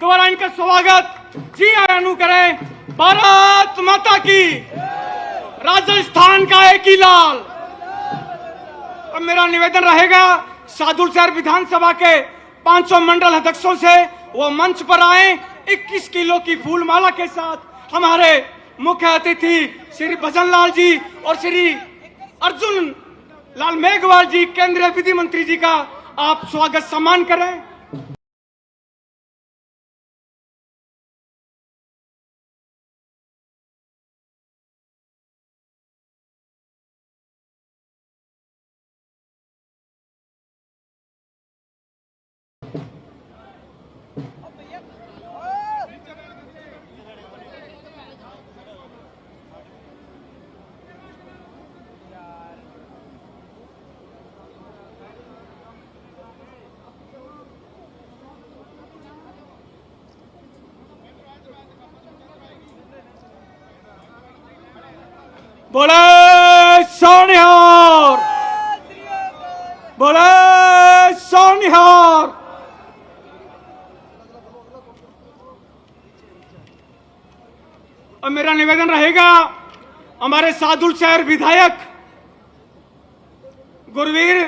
दोबारा इनका स्वागत जी आयानु करें। भारत माता की। राजस्थान का एक ही लाल। अब मेरा निवेदन रहेगा सादुल शहर विधानसभा के 500 मंडल अध्यक्षों से वो मंच पर आए 21 किलो की फूल माला के साथ। हमारे मुख्य अतिथि श्री भजन लाल जी और श्री अर्जुन लाल मेघवाल जी केंद्रीय विधि मंत्री जी का आप स्वागत सम्मान करें। बोले सोनिहार, बोले सोनिहार। अब मेरा निवेदन रहेगा हमारे सादुल शहर विधायक गुरवीर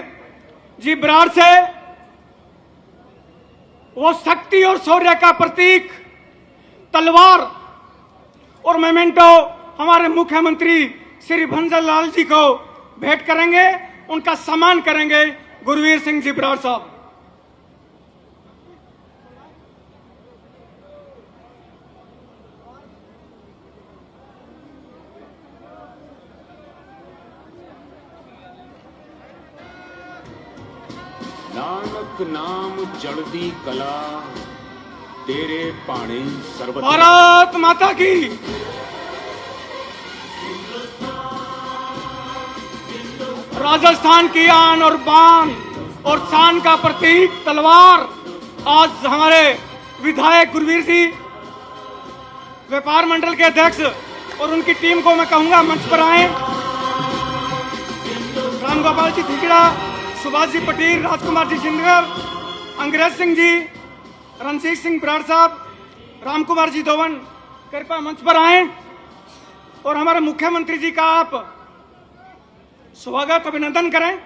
जी बराड़ से वो शक्ति और शौर्य का प्रतीक तलवार और मेमेंटो हमारे मुख्यमंत्री श्री भंजल लाल जी को भेंट करेंगे, उनका सम्मान करेंगे। गुरवीर सिंह जी बराड़ साहब। नानक नाम चढ़ती कला तेरे पाणी सर्वत्र। भारत माता की। राजस्थान की आन और बान और शान का प्रतीक तलवार। आज हमारे विधायक गुरवीर जी व्यापार मंडल के अध्यक्ष और उनकी टीम को मैं कहूंगा मंच पर आए। राम गोपाल जी ठिकड़ा, सुभाष जी पटेल, राजकुमार जी सिंधर, अंग्रेज सिंह जी, रणजीत सिंह बराड़ साहब, राम कुमार जी दोवन कृपया मंच पर आए और हमारे मुख्यमंत्री जी का आप स्वागत अभिनंदन करें।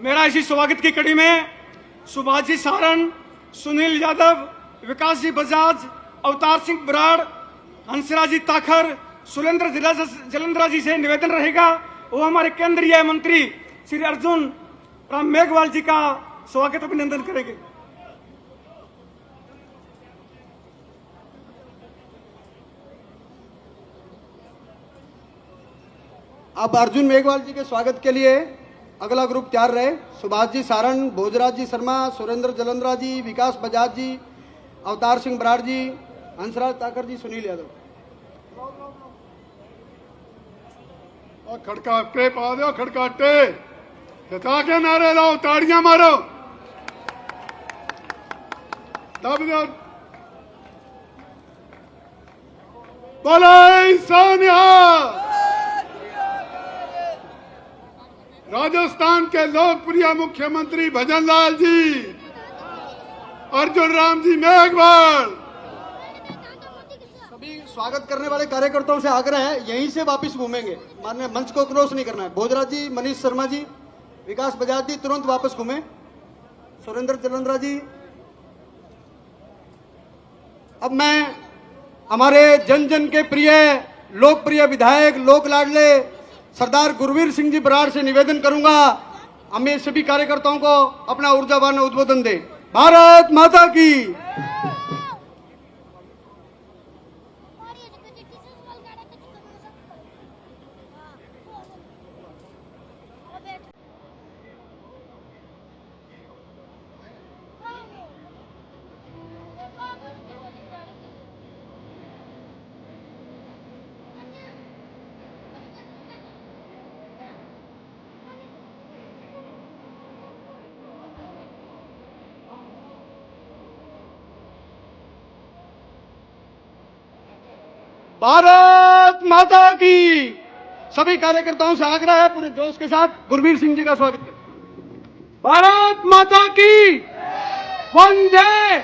मेरा इसी स्वागत की कड़ी में सुभाष जी सारण, सुनील यादव, विकास जी बजाज, अवतार सिंह बराड़, हंसराज जी ताखर, सुरेंद्र जलंधरा जी से निवेदन रहेगा वो हमारे केंद्रीय मंत्री श्री अर्जुन राम मेघवाल जी का स्वागत अभिनंदन करेंगे। अब अर्जुन मेघवाल जी के स्वागत के लिए अगला ग्रुप तैयार रहे। सुभाष जी सारण, भोजराज जी शर्मा, सुरेंद्र जलंधरा जी, विकास बजाज जी, अवतार सिंह बराड़ जी, हंसराज ताकर जी, सुनील यादव। और खड़काटे पा दो, खड़काटे जता के नारे लाओ, ताड़ियां मारो, दब दो। बोले सोनिहार। राजस्थान के लोकप्रिय मुख्यमंत्री भजन लाल जी, अर्जुन राम जी मेघवाल। सभी स्वागत करने वाले कार्यकर्ताओं से आग्रह है यहीं से वापस घूमेंगे, माननीय मंच को क्रॉस नहीं करना है। भोजराज जी, मनीष शर्मा जी, विकास बजाज जी तुरंत वापस घूमे। सुरेंद्र जलंधरा जी। अब मैं हमारे जन जन के प्रिय लोकप्रिय विधायक लोक लाडले सरदार गुरवीर सिंह जी बराड़ से निवेदन करूंगा हमें सभी कार्यकर्ताओं को अपना ऊर्जावान उद्बोधन दे। भारत माता की। भारत माता की। सभी कार्यकर्ताओं से आग्रह है पूरे जोश के साथ गुरवीर सिंह जी का स्वागत करें। भारत माता की वंदे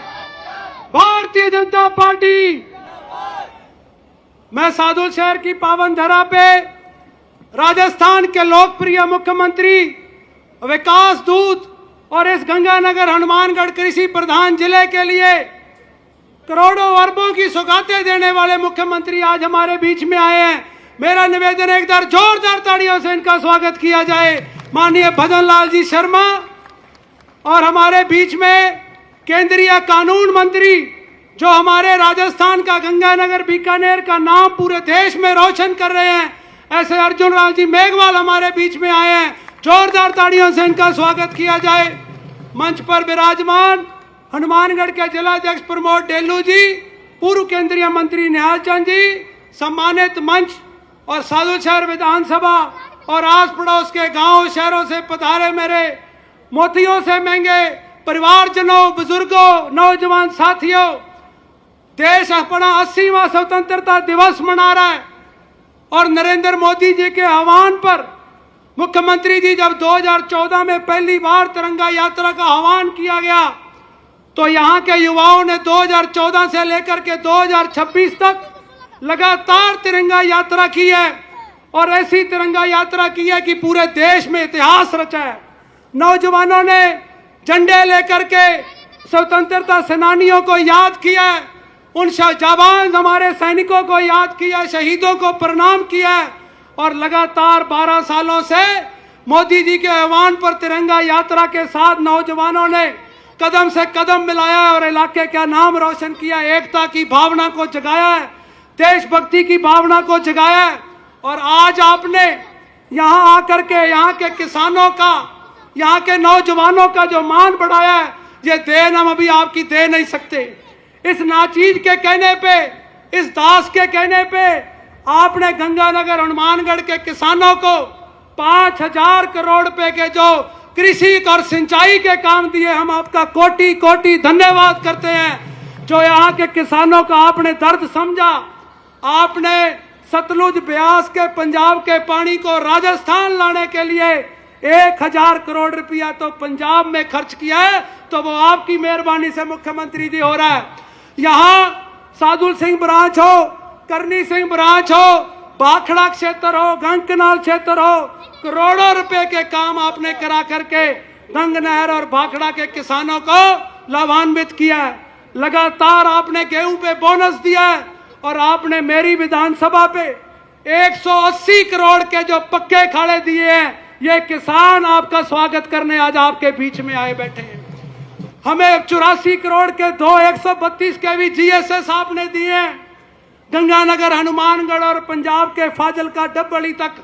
भारतीय जनता पार्टी। मैं सादुल शहर की पावन धरा पे राजस्थान के लोकप्रिय मुख्यमंत्री, विकास दूत और इस गंगानगर हनुमानगढ़ कृषि प्रधान जिले के लिए करोड़ों अरबों की सौगातें देने वाले मुख्यमंत्री आज हमारे बीच में आए हैं। मेरा निवेदन है एक बार जोरदार तालियों से इनका स्वागत किया जाए। माननीय भजन लाल जी शर्मा और हमारे बीच में केंद्रीय कानून मंत्री जो हमारे राजस्थान का गंगानगर बीकानेर का नाम पूरे देश में रोशन कर रहे हैं, ऐसे अर्जुन राम जी मेघवाल हमारे बीच में आए हैं। जोरदार तालियों से इनका स्वागत किया जाए। मंच पर विराजमान हनुमानगढ़ के जिलाध्यक्ष प्रमोद डेल्लू जी, पूर्व केंद्रीय मंत्री निहाल चंद जी, सम्मानित मंच और सादुल शहर विधानसभा और आस पड़ोस के गांवों शहरों से पधारे मेरे मोतियों से महंगे परिवारजनों, बुजुर्गों, नौजवान साथियों, देश अपना 80वां स्वतंत्रता दिवस मना रहा है और नरेंद्र मोदी जी के आह्वान पर मुख्यमंत्री जी जब 2014 में पहली बार तिरंगा यात्रा का आह्वान किया गया तो यहाँ के युवाओं ने 2014 से लेकर के 2026 तक लगातार तिरंगा यात्रा की है और ऐसी तिरंगा यात्रा की है कि पूरे देश में इतिहास रचा है। नौजवानों ने झंडे लेकर के स्वतंत्रता सेनानियों को याद किया है, उन जाबाज हमारे सैनिकों को याद किया, शहीदों को प्रणाम किया है और लगातार 12 सालों से मोदी जी के आह्वान पर तिरंगा यात्रा के साथ नौजवानों ने कदम से कदम मिलाया और इलाके का नाम रोशन किया, एकता की भावना को जगाया है, देशभक्ति की भावना को जगाया है। और आज आपने यहाँ आकर के यहाँ के किसानों का, यहाँ के नौजवानों का जो मान बढ़ाया है, ये देन हम अभी आपकी दे नहीं सकते। इस नाचीज के कहने पे, इस दास के कहने पे आपने गंगानगर हनुमानगढ़ के किसानों को 5,000 करोड़ रुपए के जो कृषि और सिंचाई के काम दिए, हम आपका कोटि कोटि धन्यवाद करते हैं। जो यहाँ के किसानों का आपने दर्द समझा, आपने सतलुज ब्यास के पंजाब के पानी को राजस्थान लाने के लिए 1,000 करोड़ रुपया तो पंजाब में खर्च किया है, तो वो आपकी मेहरबानी से मुख्यमंत्री जी हो रहा है। यहाँ सादुल सिंह ब्रांच हो, करनी सिंह ब्रांच हो, भाखड़ा क्षेत्र हो, गंगकनाल क्षेत्र हो, करोड़ों रुपए के काम आपने करा करके गंग नहर और भाखड़ा के किसानों को लाभान्वित किया है। लगातार आपने गेहूं पे बोनस दिया है और आपने मेरी विधानसभा पे 180 करोड़ के जो पक्के खाड़े दिए हैं, ये किसान आपका स्वागत करने आज आपके बीच में आए बैठे हैं। हमें 84 करोड़ के 132 के भी GSS आपने दिए हैं। गंगानगर हनुमानगढ़ और पंजाब के फाजिलका डबली तक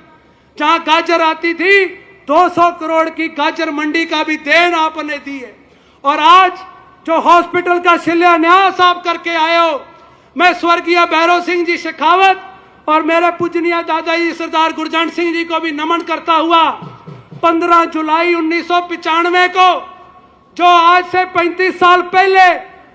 जहां गाजर आती थी, 200 करोड़ की गाजर मंडी का भी देन आपने दी है। और आज जो हॉस्पिटल का शिलान्यास आप करके आए हो, मैं स्वर्गीय भैरव सिंह जी शेखावत और मेरे पूजनीय दादाजी सरदार गुरजंट सिंह जी को भी नमन करता हुआ 15 जुलाई 1995 को जो आज से 35 साल पहले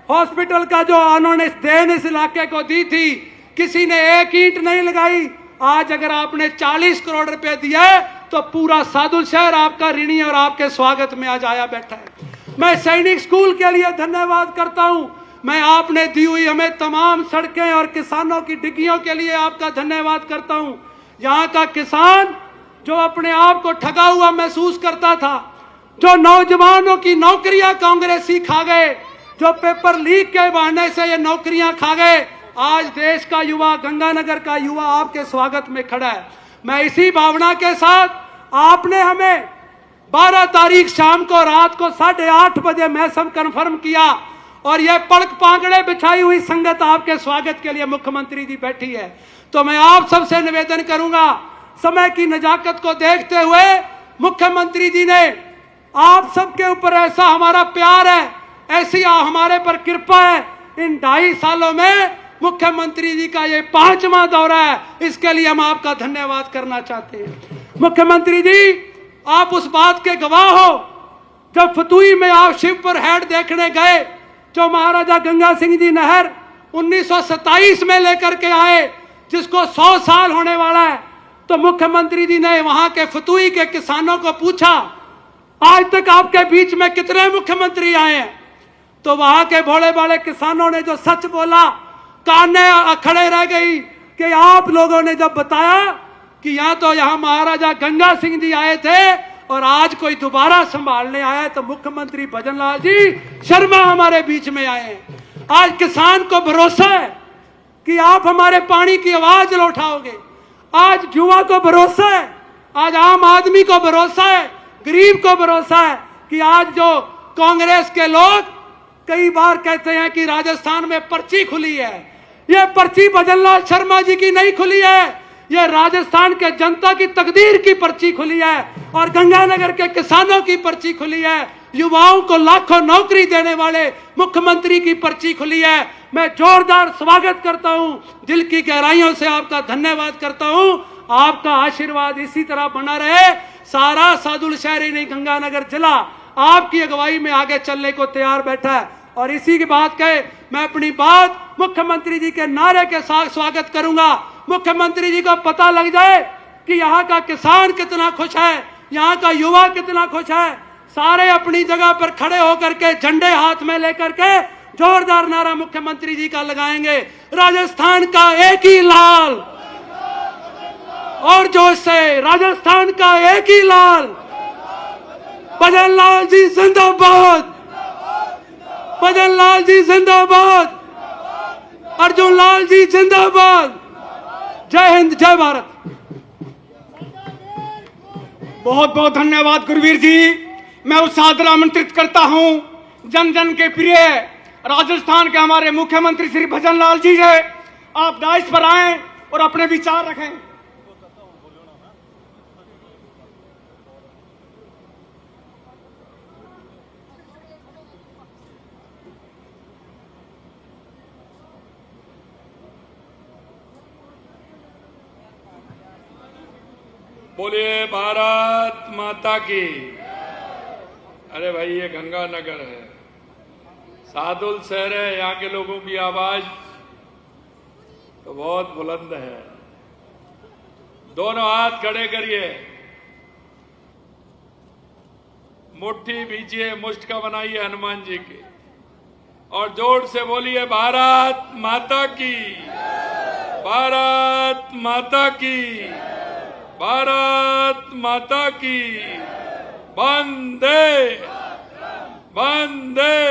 हॉस्पिटल का जो उन्होंने देन इस इलाके को दी थी, किसी ने एक ईंट नहीं लगाई। आज अगर आपने 40 करोड़ रुपए दिया है तो पूरा सादुल शहर आपका ऋणी और आपके स्वागत में आज आया बैठा है। मैं सैनिक स्कूल के लिए धन्यवाद करता हूं। मैं आपने दी हुई हमें तमाम सड़कें और किसानों की डिग्गियों के लिए आपका धन्यवाद करता हूं। यहाँ का किसान जो अपने आप को ठगा हुआ महसूस करता था, जो नौजवानों की नौकरियां कांग्रेसी खा गए, जो पेपर लीक के बहाने से ये नौकरियां खा गए, आज देश का युवा, गंगानगर का युवा आपके स्वागत में खड़ा है। मैं इसी भावना के साथ आपने हमें 12 तारीख शाम को रात को 8:30 बजे मौसम कंफर्म किया और यह पड़क पांगड़े बिछाई हुई संगत आपके स्वागत के लिए मुख्यमंत्री जी बैठी है। तो मैं आप सबसे निवेदन करूंगा, समय की नजाकत को देखते हुए मुख्यमंत्री जी ने आप सबके ऊपर ऐसा हमारा प्यार है, ऐसी हमारे पर कृपा है। इन 2.5 सालों में मुख्यमंत्री जी का ये 5वां दौरा है, इसके लिए हम आपका धन्यवाद करना चाहते हैं। मुख्यमंत्री जी, आप उस बात के गवाह हो जब फतुही में आप शिवपुर हेड देखने गए, जो महाराजा गंगा सिंह जी नहर 1927 में लेकर के आए, जिसको 100 साल होने वाला है, तो मुख्यमंत्री जी ने वहां के फतुही के किसानों को पूछा, आज तक आपके बीच में कितने मुख्यमंत्री आए हैं? तो वहां के भोले भाले किसानों ने जो सच बोला, काने खड़े रह गई कि आप लोगों ने जब बताया कि यहाँ महाराजा गंगा सिंह जी आए थे और आज कोई दोबारा संभालने आया है, तो मुख्यमंत्री भजन लाल जी शर्मा हमारे बीच में आए हैं। आज किसान को भरोसा है कि आप हमारे पानी की आवाज उठाओगे। आज युवा को भरोसा है, आज आम आदमी को भरोसा है, गरीब को भरोसा है कि आज जो कांग्रेस के लोग कई बार कहते हैं कि राजस्थान में पर्ची खुली है, यह पर्ची भजनलाल शर्मा जी की नहीं खुली है, यह राजस्थान के जनता की तकदीर की पर्ची खुली है और गंगानगर के किसानों की पर्ची खुली है, युवाओं को लाखों नौकरी देने वाले मुख्यमंत्री की पर्ची खुली है। मैं जोरदार स्वागत करता हूं, दिल की गहराइयों से आपका धन्यवाद करता हूं। आपका आशीर्वाद इसी तरह बना रहे। सारा सादुल शहर ही नहीं, गंगानगर जिला आपकी अगुवाई में आगे चलने को तैयार बैठा है। और इसी की बात कहे, मैं अपनी बात मुख्यमंत्री जी के नारे के साथ स्वागत करूंगा। मुख्यमंत्री जी को पता लग जाए कि यहाँ का किसान कितना खुश है, यहाँ का युवा कितना खुश है। सारे अपनी जगह पर खड़े होकर के झंडे हाथ में लेकर के जोरदार नारा मुख्यमंत्री जी का लगाएंगे, राजस्थान का एक ही लाल, और जोश से राजस्थान का एक ही लाल, भजन लाल जी जिंदाबाद, भजन लाल जी जिंदाबाद, अर्जुन लाल जी जिंदाबाद। जय हिंद, जय भारत। बहुत बहुत धन्यवाद गुरवीर जी। मैं उस सादर आमंत्रित करता हूं जन जन के प्रिय राजस्थान के हमारे मुख्यमंत्री श्री भजन लाल जी है। आप डाइस पर आएं और अपने विचार रखें। बोलिए भारत माता की। अरे भाई, ये गंगानगर है, सादुल शहर है, यहाँ के लोगों की आवाज तो बहुत बुलंद है। दोनों हाथ खड़े करिए, मुट्ठी बीजिए, मुष्ट का बनाइए हनुमान जी की, और जोर से बोलिए भारत माता की, भारत माता की, भारत माता की। वंदे वंदे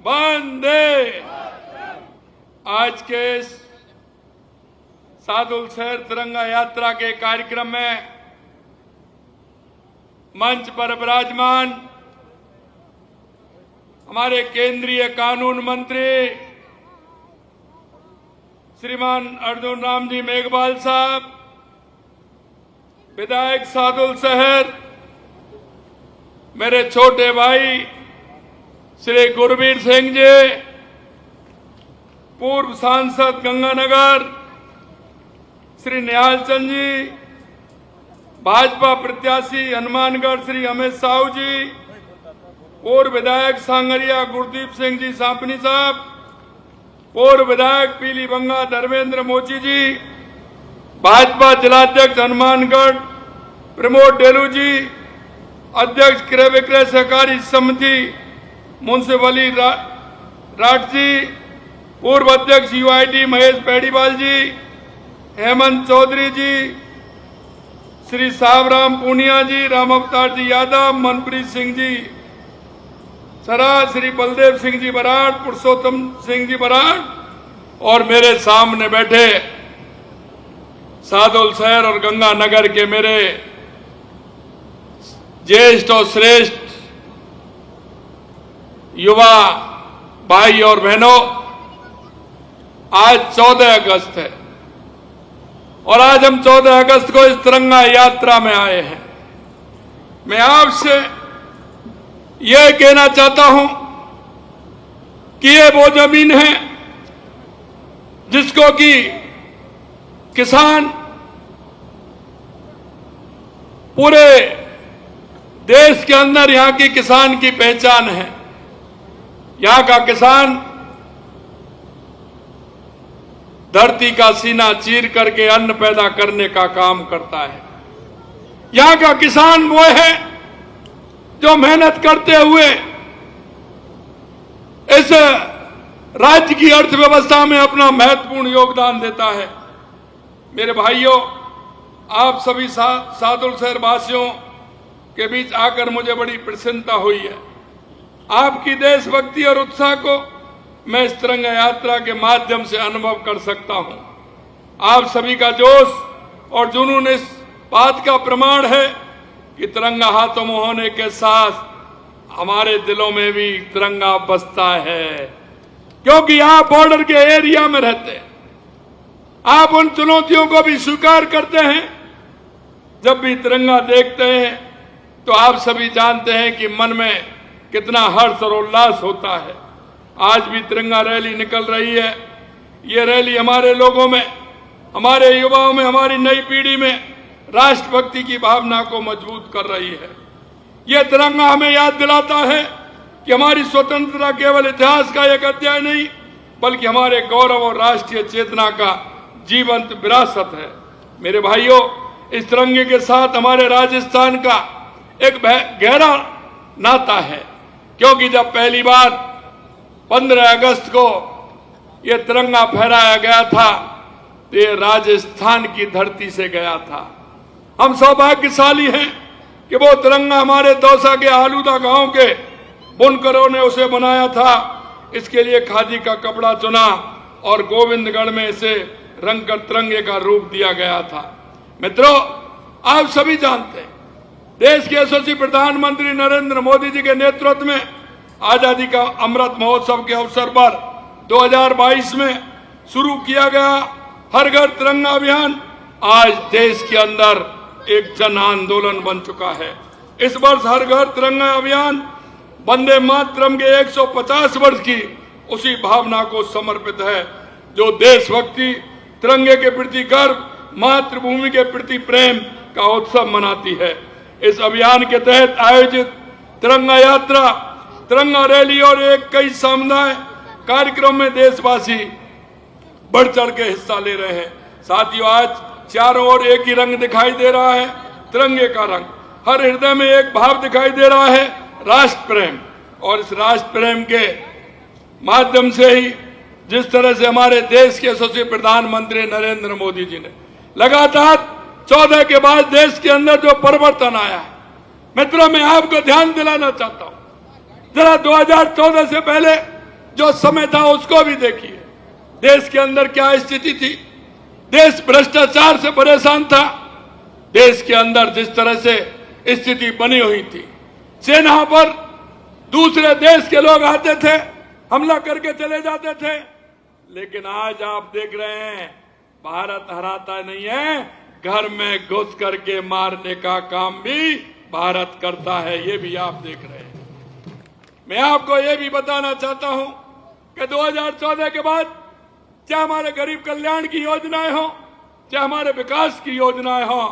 वंदे। आज के सादुल शहर तिरंगा यात्रा के कार्यक्रम में मंच पर विराजमान हमारे केंद्रीय कानून मंत्री श्रीमान अर्जुन राम जी मेघवाल साहब, विधायक सादुल शहर मेरे छोटे भाई श्री गुरवीर सिंह जी, पूर्व सांसद गंगानगर श्री निहाल चंद जी, भाजपा प्रत्याशी हनुमानगढ़ श्री अमित साहू जी, पूर्व विधायक सांगरिया गुरदीप सिंह जी सांपनी साहब, पूर्व विधायक पीलीबंगा धर्मेंद्र मोची जी, भाजपा जिलाध्यक्ष हनुमानगढ़ प्रमोद डेलू जी, अध्यक्ष क्रय विक्रय सहकारी समिति मुंसिफ अली राठ जी, पूर्व अध्यक्ष यूआईडी महेश पेड़ीवाल जी, हेमंत चौधरी जी, श्री सावराम पूनिया जी, राम अवतार जी यादव, मनप्रीत सिंह जी सरा, श्री बलदेव सिंह जी बराड़, पुरुषोत्तम सिंह जी बराड़, और मेरे सामने बैठे सादुल शहर और गंगानगर के मेरे ज्येष्ठ और श्रेष्ठ युवा भाई और बहनों, आज 14 अगस्त है और आज हम 14 अगस्त को इस तिरंगा यात्रा में आए हैं। मैं आपसे यह कहना चाहता हूं कि ये वो जमीन है जिसको कि किसान पूरे देश के अंदर यहां की किसान की पहचान है। यहां का किसान धरती का सीना चीर करके अन्न पैदा करने का काम करता है। यहाँ का किसान वो है जो मेहनत करते हुए इस राज्य की अर्थव्यवस्था में अपना महत्वपूर्ण योगदान देता है। मेरे भाइयों, आप सभी सादुल शहर वासियों के बीच आकर मुझे बड़ी प्रसन्नता हुई है। आपकी देशभक्ति और उत्साह को मैं इस तिरंगा यात्रा के माध्यम से अनुभव कर सकता हूं। आप सभी का जोश और जुनून इस बात का प्रमाण है कि तिरंगा हाथों में होने के साथ हमारे दिलों में भी तिरंगा बसता है, क्योंकि आप बॉर्डर के एरिया में रहते हैं। आप उन चुनौतियों को भी स्वीकार करते हैं। जब भी तिरंगा देखते हैं तो आप सभी जानते हैं कि मन में कितना हर्ष और उल्लास होता है। आज भी तिरंगा रैली निकल रही है। ये रैली हमारे लोगों में, हमारे युवाओं में, हमारी नई पीढ़ी में राष्ट्रभक्ति की भावना को मजबूत कर रही है। यह तिरंगा हमें याद दिलाता है कि हमारी स्वतंत्रता केवल इतिहास का एक अध्याय नहीं, बल्कि हमारे गौरव और राष्ट्रीय चेतना का जीवंत विरासत है। मेरे भाइयों, इस तिरंगे के साथ हमारे राजस्थान का एक गहरा नाता है, क्योंकि जब पहली बार 15 अगस्त को यह तिरंगा फहराया गया था तो ये राजस्थान की धरती से गया था। हम सौभाग्यशाली हैं कि वो तिरंगा हमारे दौसा के आलूदा गांव के बुनकरों ने उसे बनाया था। इसके लिए खादी का कपड़ा चुना और गोविंदगढ़ में इसे रंगकर तिरंगे का रूप दिया गया था। मित्रों, आप सभी जानते हैं, देश के यशस्वी प्रधानमंत्री नरेंद्र मोदी जी के नेतृत्व में आजादी का अमृत महोत्सव के अवसर पर 2022 में शुरू किया गया हर घर तिरंगा अभियान आज देश के अंदर एक जन आंदोलन बन चुका है। इस वर्ष हर घर तिरंगा अभियान वंदे मातरम के 150 वर्ष की उसी भावना को समर्पित है जो देशभक्ति, तिरंगे के प्रति गर्व, मातृभूमि के प्रति प्रेम का उत्सव मनाती है। इस अभियान के तहत आयोजित तिरंगा यात्रा, तिरंगा रैली और कई सामुदाय कार्यक्रम में देशवासी बढ़ चढ़ के हिस्सा ले रहे हैं। साथियों, आज चारों ओर एक ही रंग दिखाई दे रहा है, तिरंगे का रंग। हर हृदय में एक भाव दिखाई दे रहा है, राष्ट्र प्रेम। और इस राष्ट्र प्रेम के माध्यम से ही जिस तरह से हमारे देश के यशस्वी प्रधानमंत्री नरेंद्र मोदी जी ने लगातार 14 के बाद देश के अंदर जो परिवर्तन आया है, मित्रों, मैं आपको ध्यान दिलाना चाहता हूं। जरा 2014 से पहले जो समय था उसको भी देखिए। देश के अंदर क्या स्थिति थी। देश भ्रष्टाचार से परेशान था। देश के अंदर जिस तरह से स्थिति बनी हुई थी, सेना पर दूसरे देश के लोग आते थे, हमला करके चले जाते थे। लेकिन आज आप देख रहे हैं, भारत हराता नहीं है, घर में घुस करके मारने का काम भी भारत करता है। ये भी आप देख रहे हैं। मैं आपको ये भी बताना चाहता हूं कि 2014 के बाद चाहे हमारे गरीब कल्याण की योजनाएं हो, चाहे हमारे विकास की योजनाएं हो,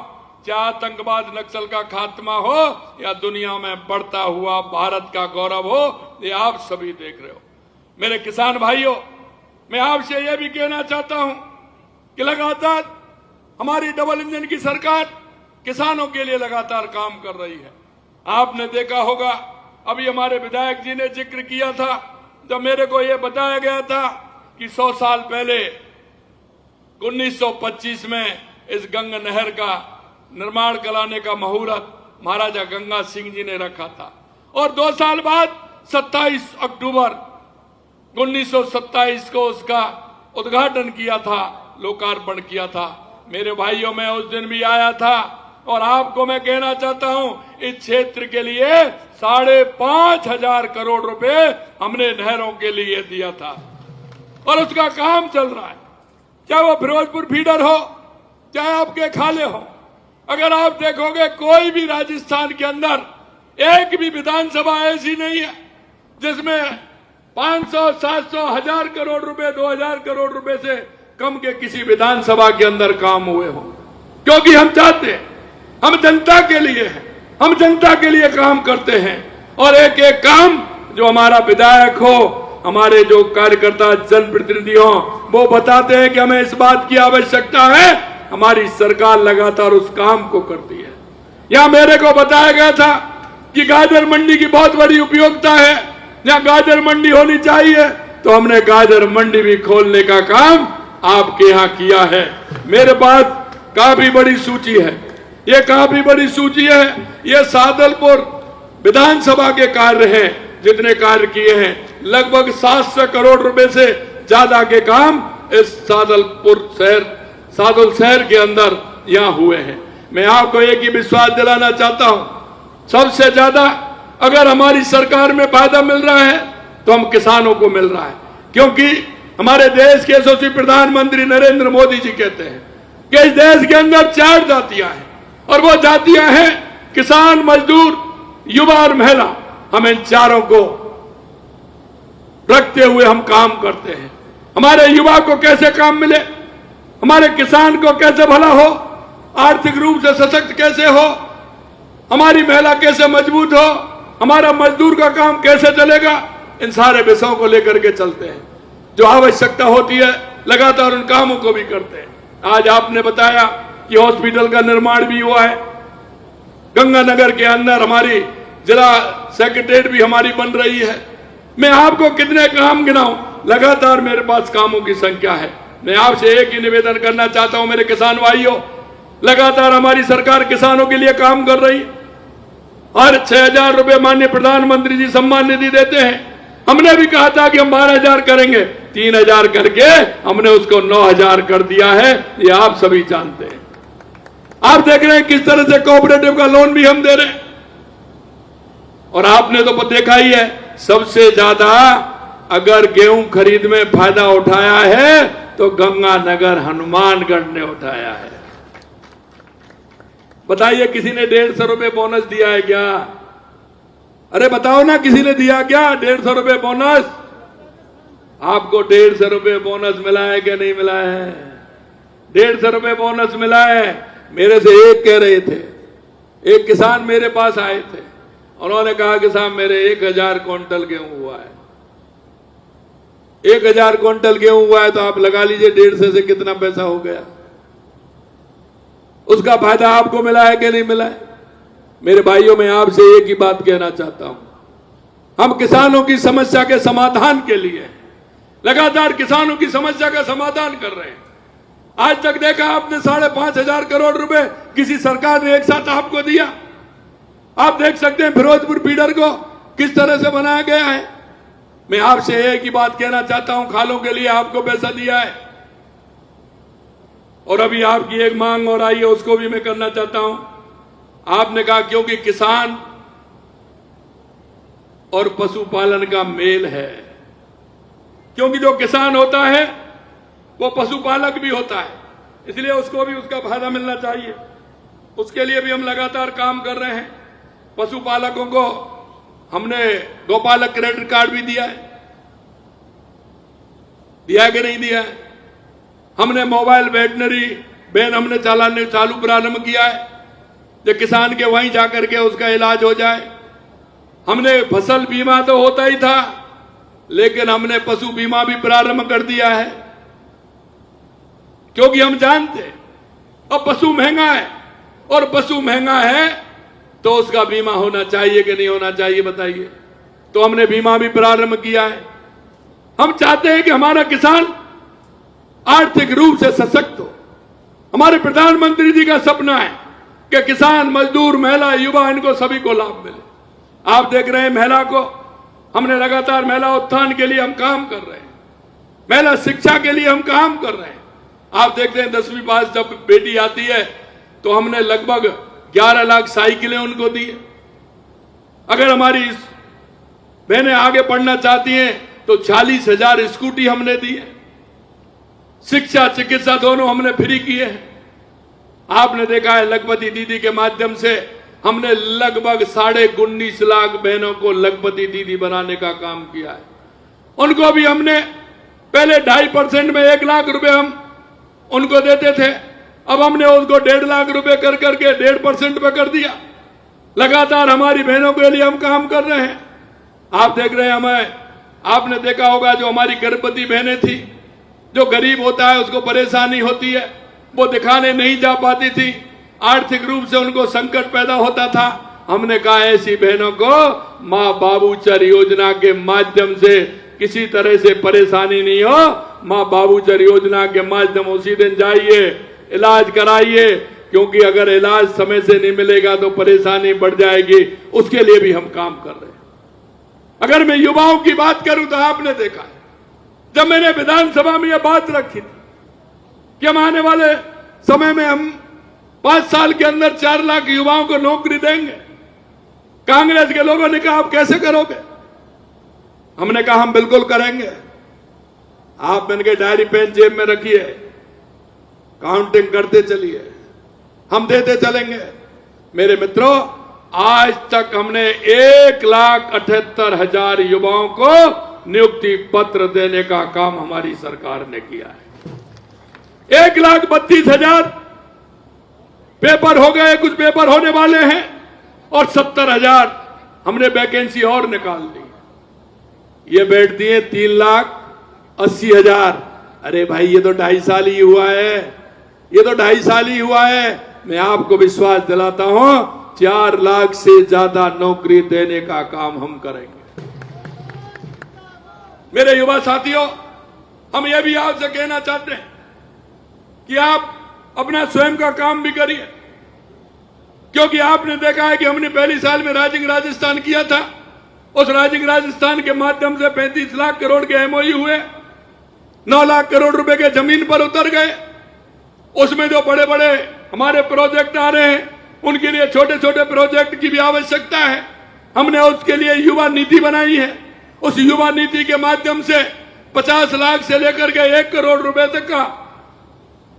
चाहे आतंकवाद नक्सल का खात्मा हो, या दुनिया में बढ़ता हुआ भारत का गौरव हो, ये आप सभी देख रहे हो। मेरे किसान भाइयों, मैं आपसे यह भी कहना चाहता हूं कि लगातार हमारी डबल इंजन की सरकार किसानों के लिए लगातार काम कर रही है। आपने देखा होगा, अभी हमारे विधायक जी ने जिक्र किया था, जब मेरे को यह बताया गया था कि 100 साल पहले 1925 में इस गंगा नहर का निर्माण कराने का मुहूर्त महाराजा गंगा सिंह जी ने रखा था, और 2 साल बाद 27 अक्टूबर 1927 को उसका उद्घाटन किया था, लोकार्पण किया था। मेरे भाइयों, मैं उस दिन भी आया था, और आपको मैं कहना चाहता हूं, इस क्षेत्र के लिए 5,500 करोड़ रुपए हमने नहरों के लिए दिया था, और उसका काम चल रहा है। चाहे वो फिरोजपुर फीडर हो, चाहे आपके खाले हो। अगर आप देखोगे, कोई भी राजस्थान के अंदर एक भी विधानसभा ऐसी नहीं है जिसमें 500, 700, 1000 करोड़ रुपए, 2000 करोड़ रुपए से कम के किसी विधानसभा के अंदर काम हुए हो। क्योंकि हम चाहते हैं, हम जनता के लिए हैं, हम जनता के लिए काम करते हैं, और एक एक काम जो हमारा विधायक हो, हमारे जो कार्यकर्ता जनप्रतिनिधि हों वो बताते हैं कि हमें इस बात की आवश्यकता है, हमारी सरकार लगातार उस काम को करती है। यहां मेरे को बताया गया था कि गाजर मंडी की बहुत बड़ी उपयोगिता है, यहाँ गाजर मंडी होनी चाहिए, तो हमने गाजर मंडी भी खोलने का काम आपके यहाँ किया है। मेरे पास काफी बड़ी सूची है, ये काफी बड़ी सूची है। ये सादलपुर विधानसभा के कार्य हैं, जितने कार्य किए हैं लगभग 700 करोड़ रुपए से ज्यादा के काम इस सादुल शहर के अंदर यहाँ हुए हैं। मैं आपको एक ही विश्वास दिलाना चाहता हूं, सबसे ज्यादा अगर हमारी सरकार में फायदा मिल रहा है तो हम किसानों को मिल रहा है, क्योंकि हमारे देश के यशस्वी प्रधानमंत्री नरेंद्र मोदी जी कहते हैं कि इस देश के अंदर 4 जातियां हैं, और वो जातियां हैं किसान, मजदूर, युवा और महिला। हम इन चारों को रखते हुए हम काम करते हैं। हमारे युवा को कैसे काम मिले, हमारे किसान को कैसे भला हो, आर्थिक रूप से सशक्त कैसे हो, हमारी महिला कैसे मजबूत हो, हमारा मजदूर का काम कैसे चलेगा, इन सारे विषयों को लेकर के चलते हैं। जो आवश्यकता होती है लगातार उन कामों को भी करते हैं। आज आपने बताया कि हॉस्पिटल का निर्माण भी हुआ है, गंगानगर के अंदर हमारी जिला सेक्रेटरीट भी हमारी बन रही है। मैं आपको कितने काम गिनाऊं, लगातार मेरे पास कामों की संख्या है। मैं आपसे एक ही निवेदन करना चाहता हूं मेरे किसान भाइयों, लगातार हमारी सरकार किसानों के लिए काम कर रही है। और 6,000 रुपए माननीय प्रधानमंत्री जी सम्मान निधि देते हैं। हमने भी कहा था कि हम 12,000 करेंगे, 3,000 करके हमने उसको 9,000 कर दिया है, ये आप सभी जानते हैं। आप देख रहे हैं किस तरह से कोऑपरेटिव का लोन भी हम दे रहे हैं। और आपने तो देखा ही है, सबसे ज्यादा अगर गेहूं खरीद में फायदा उठाया है तो गंगानगर हनुमानगढ़ ने उठाया है। बताइए किसी ने 150 रुपए बोनस दिया है क्या? अरे बताओ ना, किसी ने दिया क्या 150 रुपए बोनस? आपको 150 रुपए बोनस मिला है क्या नहीं मिला है? 150 रुपए बोनस मिला है। मेरे से एक कह रहे थे, एक किसान मेरे पास आए थे, उन्होंने कहा कि साहब मेरे 1,000 क्विंटल गेहूं हुआ है। 1,000 क्विंटल गेहूं हुआ है तो आप लगा लीजिए 150 से कितना पैसा हो गया। उसका फायदा आपको मिला है कि नहीं मिला है? मेरे भाइयों, मैं आपसे एक ही बात कहना चाहता हूं, हम किसानों की समस्या के समाधान के लिए लगातार किसानों की समस्या का समाधान कर रहे हैं। आज तक देखा आपने 5,500 करोड़ रुपए किसी सरकार ने एक साथ आपको दिया। आप देख सकते हैं फिरोजपुर फीडर को किस तरह से बनाया गया है। मैं आपसे एक ही बात कहना चाहता हूं, खालों के लिए आपको पैसा दिया है। और अभी आपकी एक मांग और आई है, उसको भी मैं करना चाहता हूं। आपने कहा क्योंकि किसान और पशुपालन का मेल है, क्योंकि जो किसान होता है वो पशुपालक भी होता है, इसलिए उसको भी उसका फायदा मिलना चाहिए। उसके लिए भी हम लगातार काम कर रहे हैं। पशुपालकों को हमने गोपालक क्रेडिट कार्ड भी दिया है, दिया कि नहीं दिया है? हमने मोबाइल वेटनरी वैन हमने चालू प्रारंभ किया है, जो किसान के वहीं जाकर के उसका इलाज हो जाए। हमने फसल बीमा तो होता ही था, लेकिन हमने पशु बीमा भी प्रारंभ कर दिया है, क्योंकि हम जानते अब पशु महंगा है, और पशु महंगा है तो उसका बीमा होना चाहिए कि नहीं होना चाहिए, बताइए। तो हमने बीमा भी प्रारंभ किया है। हम चाहते हैं कि हमारा किसान आर्थिक रूप से सशक्त हो। हमारे प्रधानमंत्री जी का सपना है कि किसान, मजदूर, महिला, युवा, इनको सभी को लाभ मिले। आप देख रहे हैं महिला को हमने लगातार महिला उत्थान के लिए हम काम कर रहे हैं, महिला शिक्षा के लिए हम काम कर रहे हैं। आप देखते हैं 10वीं पास जब बेटी आती है तो हमने लगभग 11 लाख साइकिलें उनको दी है। अगर हमारी बहनें आगे पढ़ना चाहती हैं तो 40,000 स्कूटी हमने दी है। शिक्षा, चिकित्सा दोनों हमने फ्री किए हैं। आपने देखा है लखपति दीदी के माध्यम से हमने लगभग 19.5 लाख बहनों को लखपति दीदी बनाने का काम किया है। उनको भी हमने पहले 2.5% में 1 लाख रुपए हम उनको देते थे, अब हमने उसको 1.5 लाख रुपए कर करके 1.5% पे कर दिया। लगातार हमारी बहनों के लिए हम काम कर रहे हैं। आप देख रहे हैं हमें आपने देखा होगा जो हमारी गर्भवती बहनें थी, जो गरीब होता है उसको परेशानी होती है, वो दिखाने नहीं जा पाती थी, आर्थिक रूप से उनको संकट पैदा होता था। हमने कहा ऐसी बहनों को माँ बाबूचर योजना के माध्यम से किसी तरह से परेशानी नहीं हो, माँ बाबूचर योजना के माध्यम उसी दिन जाइए, इलाज कराइए, क्योंकि अगर इलाज समय से नहीं मिलेगा तो परेशानी बढ़ जाएगी। उसके लिए भी हम काम कर रहे हैं। अगर मैं युवाओं की बात करूं तो आपने देखा है, जब मैंने विधानसभा में यह बात रखी थी कि हम आने वाले समय में हम 5 साल के अंदर 4 लाख युवाओं को नौकरी देंगे, कांग्रेस के लोगों ने कहा आप कैसे करोगे? हमने कहा हम बिल्कुल करेंगे। आप इनके डायरी पेन जेब में रखिए, काउंटिंग करते चलिए, हम देते चलेंगे। मेरे मित्रों, आज तक हमने 1,78,000 युवाओं को नियुक्ति पत्र देने का काम हमारी सरकार ने किया है। 1,32,000 पेपर हो गए, कुछ पेपर होने वाले हैं, और 70,000 हमने वैकेंसी और निकाल दी। ये बैठती है 3,80,000। अरे भाई, ये तो 2.5 साल ही हुआ है, ये तो 2.5 साल ही हुआ है। मैं आपको विश्वास दिलाता हूं 4 लाख से ज्यादा नौकरी देने का काम हम करेंगे। मेरे युवा साथियों, हम यह भी आपसे कहना चाहते हैं कि आप अपना स्वयं का काम भी करिए, क्योंकि आपने देखा है कि हमने पहली साल में राइजिंग राजस्थान किया था। उस राइजिंग राजस्थान के माध्यम से 35 लाख करोड़ के एमओयू हुए, 9 लाख करोड़ रुपए के जमीन पर उतर गए। उसमें जो बड़े बड़े हमारे प्रोजेक्ट आ रहे हैं, उनके लिए छोटे छोटे प्रोजेक्ट की भी आवश्यकता है। हमने उसके लिए युवा नीति बनाई है। उस युवा नीति के माध्यम से 50 लाख से लेकर के 1 करोड़ रुपए तक का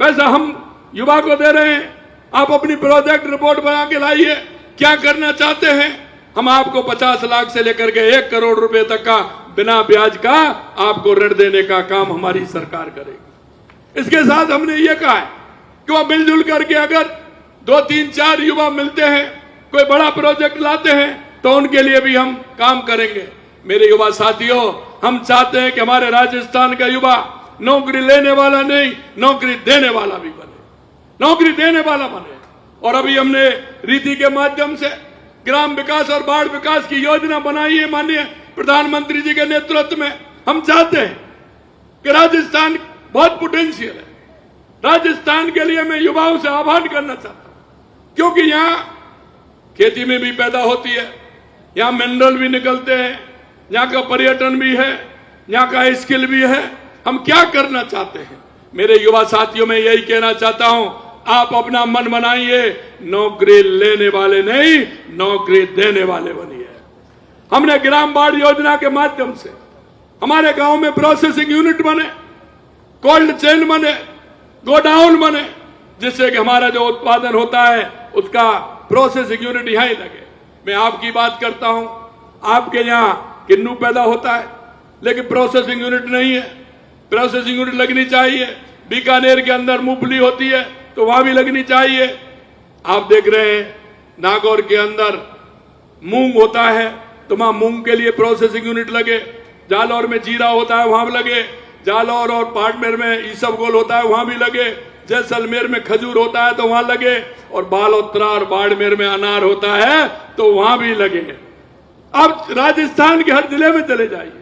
पैसा हम युवा को दे रहे हैं। आप अपनी प्रोजेक्ट रिपोर्ट बना के लाइए, क्या करना चाहते हैं। हम आपको 50 लाख से लेकर के 1 करोड़ रुपए तक का बिना ब्याज का आपको ऋण देने का काम हमारी सरकार करेगी। इसके साथ हमने ये कहा है कि वह मिलजुल करके अगर 2, 3, 4 युवा मिलते हैं, कोई बड़ा प्रोजेक्ट लाते हैं, तो उनके लिए भी हम काम करेंगे। मेरे युवा साथियों, हम चाहते हैं कि हमारे राजस्थान का युवा नौकरी लेने वाला नहीं, नौकरी देने वाला भी बने, नौकरी देने वाला बने। और अभी हमने रीति के माध्यम से ग्राम विकास और बाढ़ विकास की योजना बनाई है माननीय प्रधानमंत्री जी के नेतृत्व में। हम चाहते हैं कि राजस्थान बहुत पोटेंशियल है। राजस्थान के लिए मैं युवाओं से आह्वान करना चाहता हूं, क्योंकि यहां खेती में भी पैदा होती है, यहां मिनरल भी निकलते हैं, यहां का पर्यटन भी है, यहां का स्किल भी है। हम क्या करना चाहते हैं? मेरे युवा साथियों, में यही कहना चाहता हूं, आप अपना मन बनाइए, नौकरी लेने वाले नहीं, नौकरी देने वाले बनिए। हमने ग्राम बाढ़ योजना के माध्यम से हमारे गांव में प्रोसेसिंग यूनिट बने, कोल्ड चेन बने, गोडाउन बने, जिससे कि हमारा जो उत्पादन होता है उसका प्रोसेसिंग यूनिट यहां ही लगे। मैं आपकी बात करता हूं, आपके यहां किन्नू पैदा होता है, लेकिन प्रोसेसिंग यूनिट नहीं है। प्रोसेसिंग यूनिट लगनी चाहिए। बीकानेर के अंदर मूंगफली होती है तो वहां भी लगनी चाहिए। आप देख रहे हैं नागौर के अंदर मूंग होता है तो वहां मूंग के लिए प्रोसेसिंग यूनिट लगे। जालौर में जीरा होता है वहां भी लगे, जालौर और बाड़मेर में ईसबगोल होता है वहां भी लगे, जैसलमेर में खजूर होता है तो वहां लगे, और बालोतरा और बाड़मेर में अनार होता है तो वहां भी लगे। अब राजस्थान के हर जिले में चले जाइए,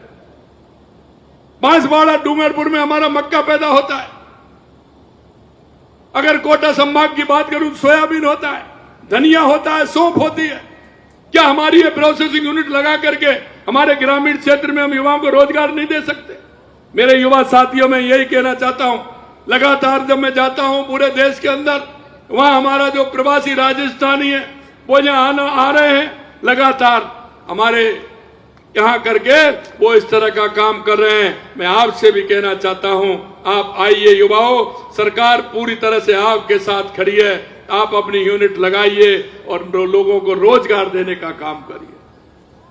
बांसवाड़ा डूंगरपुर में हमारा मक्का पैदा होता है। अगर कोटा संभाग की बात करूं तो सोयाबीन होता है, धनिया होता है, सौंफ होती है। क्या हमारी ये प्रोसेसिंग यूनिट लगा करके हमारे ग्रामीण क्षेत्र में हम युवाओं को रोजगार नहीं दे सकते? मेरे युवा साथियों, में यही कहना चाहता हूं, लगातार जब मैं जाता हूं पूरे देश के अंदर, वहां हमारा जो प्रवासी राजस्थानी है वो यहां आ रहे हैं, लगातार हमारे यहां करके वो इस तरह का काम कर रहे हैं। मैं आपसे भी कहना चाहता हूं, आप आइए युवाओं, सरकार पूरी तरह से आपके साथ खड़ी है। आप अपनी यूनिट लगाइए और लोगों को रोजगार देने का काम करिए।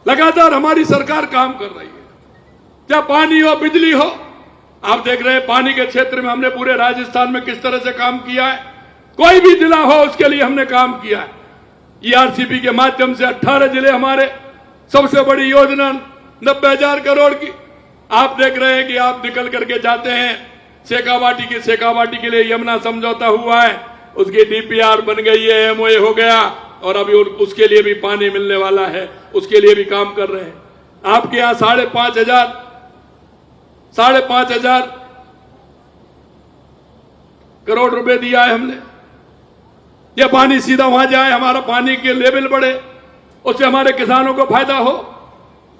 लगातार हमारी सरकार काम कर रही है, चाहे पानी हो, बिजली हो। आप देख रहे हैं पानी के क्षेत्र में हमने पूरे राजस्थान में किस तरह से काम किया है। कोई भी जिला हो उसके लिए हमने काम किया है। ईआरसीपी के माध्यम से 18 जिले हमारे, सबसे बड़ी योजना 90,000 करोड़ की, आप देख रहे हैं कि आप निकल करके जाते हैं शेखावाटी के लिए यमुना समझौता हुआ है, उसकी डीपीआर बन गई है, एमओए हो गया और अभी उसके लिए भी पानी मिलने वाला है, उसके लिए भी काम कर रहे हैं। आपके यहां 5,500 करोड़ रुपए दिया है हमने। यह पानी सीधा वहां जाए, हमारा पानी के लेवल बढ़े, उससे हमारे किसानों को फायदा हो।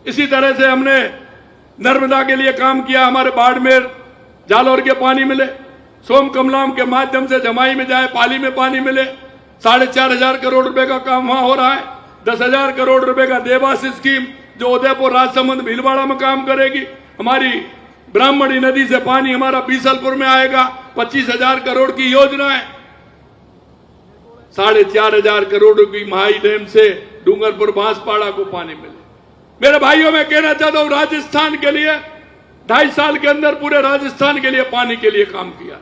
इसी तरह से हमने नर्मदा के लिए काम किया, हमारे बाड़मेर जालौर के पानी मिले, सोम कमलाम के माध्यम से जमाई में जाए, पाली में पानी मिले। 4,500 करोड़ रुपए का काम वहां हो रहा है। 10,000 करोड़ रुपए का देवास स्कीम जो उदयपुर, राजसमंद, भीलवाड़ा में काम करेगी। हमारी ब्राह्मणी नदी से पानी हमारा बीसलपुर में आएगा। 25,000 करोड़ की योजना है। 4,500 करोड़ की महाई डैम से डूंगरपुर, बांसपाड़ा को पानी मिले। मेरे भाइयों, मैं कहना चाहता हूं, राजस्थान के लिए 2.5 साल के अंदर पूरे राजस्थान के लिए पानी के लिए काम किया।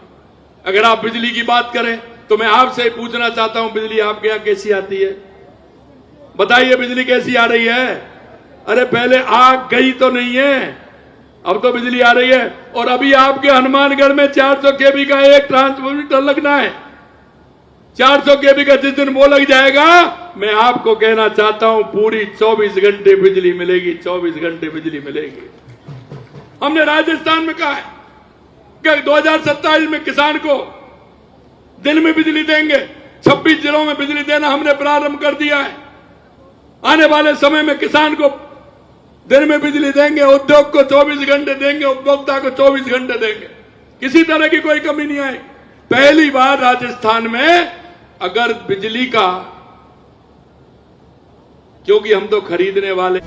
अगर आप बिजली की बात करें तो मैं आपसे पूछना चाहता हूं, बिजली आपके यहां कैसी आती है? बताइए, बिजली कैसी आ रही है? अरे पहले आग गई तो नहीं है, अब तो बिजली आ रही है। और अभी आपके हनुमानगढ़ में 400 केवी का एक ट्रांसफार्मर लगना है। 400 केवी का जिस दिन वो लग जाएगा, मैं आपको कहना चाहता हूं, पूरी 24 घंटे बिजली मिलेगी, 24 घंटे बिजली मिलेगी। हमने राजस्थान में कहा है कि 2027 में किसान को दिन में बिजली देंगे। 26 जिलों में बिजली देना हमने प्रारंभ कर दिया है। आने वाले समय में किसान को दिन में बिजली देंगे, उद्योग को 24 घंटे देंगे, उपभोक्ता को 24 घंटे देंगे। किसी तरह की कोई कमी नहीं आएगी। पहली बार राजस्थान में अगर बिजली का, क्योंकि हम तो खरीदने वाले